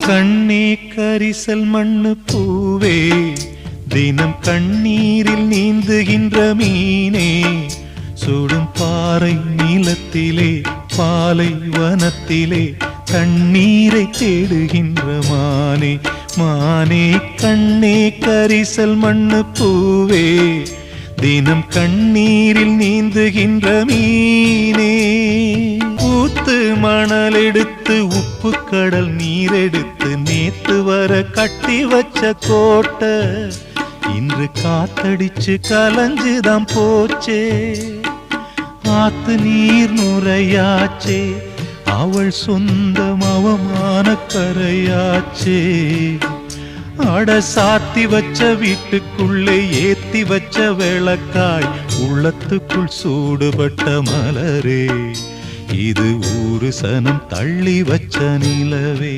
கண்ணே கரிசல் மண்ணு பூவே, தினம் கண்ணீரில் நீந்துகின்ற மீனே, சுடும் பாறை நீளத்திலே பாலை வனத்திலே தண்ணீரை தேடுகின்ற மானே. மானே கண்ணே கரிசல் மண்ணு பூவே, தினம் கண்ணீரில் நீந்துகின்ற மீனே. ஊத்து மணல் எடுத்து உப்பு கடல் நீரெடுத்து நேத்து வர கட்டி வச்ச கோட்டை இன்று காத்தடிச்சு கலஞ்சுதான் போச்சே. ஆத்து நீர் நுரையாச்சே, அவள் சொந்தம் அவமான கரையாச்சே. அட சாத்தி வச்ச வீட்டுக்குள்ளே ஏத்தி வச்ச விளக்காய் உள்ளத்துக்குள் சூடுபட்ட மலரே, இது ஊரு சனம் தள்ளி வச்ச நிலவே.